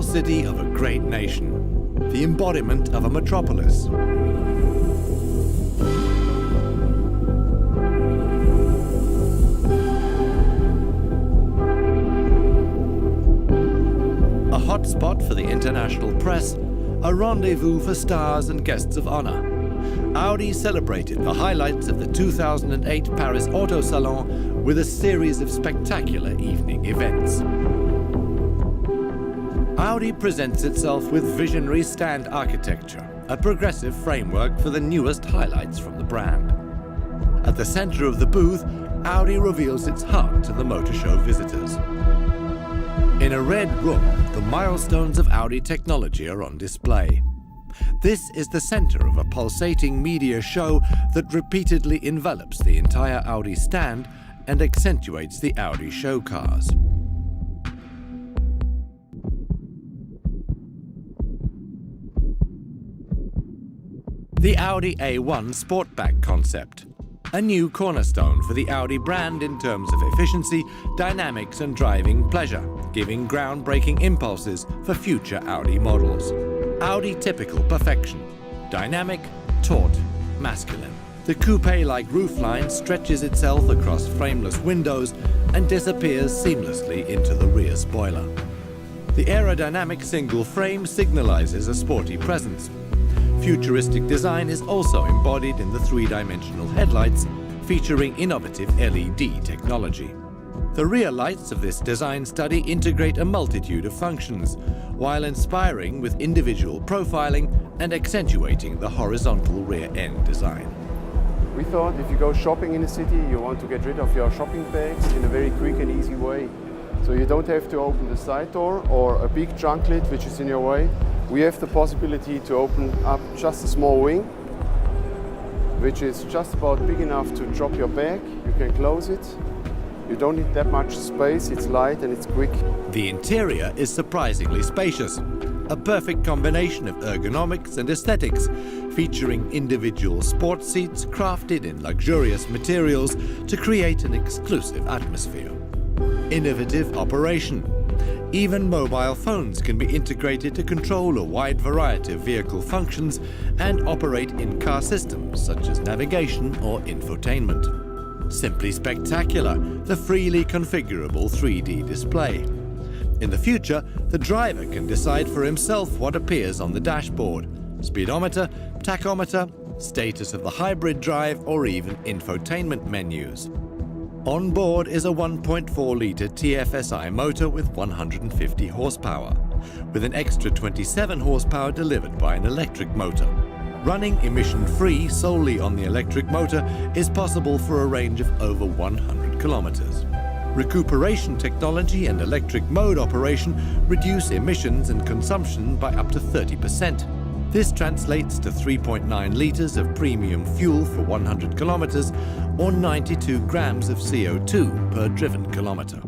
capital city of a great nation, the embodiment of a metropolis. A hotspot for the international press, a rendezvous for stars and guests of honor. Audi celebrated the highlights of the 2008 Paris Auto Salon with a series of spectacular evening events. Audi presents itself with visionary stand architecture, a progressive framework for the newest highlights from the brand. At the center of the booth, Audi reveals its heart to the motor show visitors. In a red room, the milestones of Audi technology are on display. This is the center of a pulsating media show that repeatedly envelops the entire Audi stand and accentuates the Audi show cars. The Audi A1 Sportback concept, a new cornerstone for the Audi brand in terms of efficiency, dynamics and driving pleasure, giving groundbreaking impulses for future Audi models. Audi typical perfection, dynamic, taut, masculine. The coupe-like roofline stretches itself across frameless windows and disappears seamlessly into the rear spoiler. The aerodynamic single frame signalizes a sporty presence. Futuristic design is also embodied in the three-dimensional headlights, featuring innovative LED technology. The rear lights of this design study integrate a multitude of functions, while inspiring with individual profiling and accentuating the horizontal rear end design. We thought if you go shopping in a city, you want to get rid of your shopping bags in a very quick and easy way. So you don't have to open the side door or a big trunk lid which is in your way. We have the possibility to open up just a small wing, which is just about big enough to drop your bag. You can close it. You don't need that much space, it's light and it's quick. The interior is surprisingly spacious, a perfect combination of ergonomics and aesthetics, featuring individual sports seats crafted in luxurious materials to create an exclusive atmosphere. Innovative operation. Even mobile phones can be integrated to control a wide variety of vehicle functions and operate in-car systems such as navigation or infotainment. Simply spectacular, the freely configurable 3D display. In the future, the driver can decide for himself what appears on the dashboard: speedometer, tachometer, status of the hybrid drive, or even infotainment menus. On board is a 1.4-litre TFSI motor with 150 horsepower, with an extra 27 horsepower delivered by an electric motor. Running emission-free solely on the electric motor is possible for a range of over 100 kilometers. Recuperation technology and electric mode operation reduce emissions and consumption by up to 30%. This translates to 3.9 litres of premium fuel for 100 kilometers or 92 grams of CO2 per driven kilometer.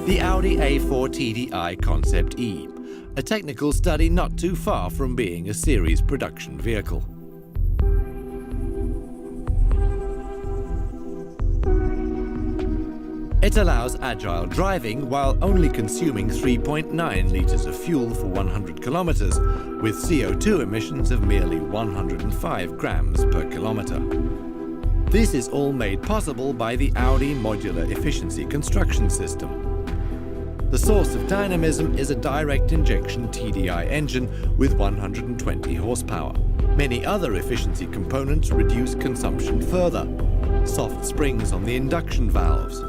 The Audi A4 TDI Concept E, a technical study not too far from being a series production vehicle. It allows agile driving while only consuming 3.9 litres of fuel for 100 kilometers, with CO2 emissions of merely 105 grams per kilometer. This is all made possible by the Audi Modular Efficiency Construction System. The source of dynamism is a direct injection TDI engine with 120 horsepower. Many other efficiency components reduce consumption further: soft springs on the induction valves,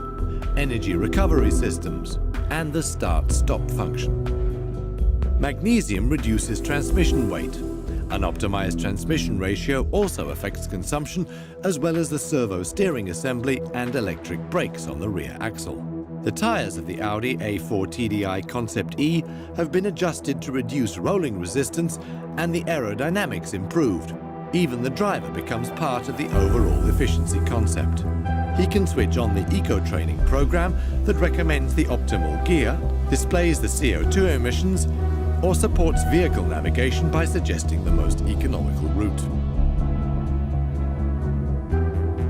energy recovery systems, and the start-stop function. Magnesium reduces transmission weight. An optimized transmission ratio also affects consumption, as well as the servo steering assembly and electric brakes on the rear axle. The tires of the Audi A4 TDI Concept E have been adjusted to reduce rolling resistance, and the aerodynamics improved. Even the driver becomes part of the overall efficiency concept. He can switch on the eco-training program that recommends the optimal gear, displays the CO2 emissions, or supports vehicle navigation by suggesting the most economical route.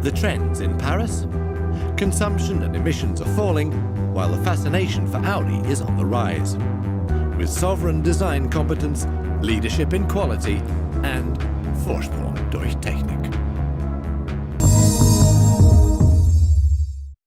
The trends in Paris? consumption and emissions are falling, while the fascination for Audi is on the rise. With sovereign design competence, leadership in quality and Vorsprung durch Technik.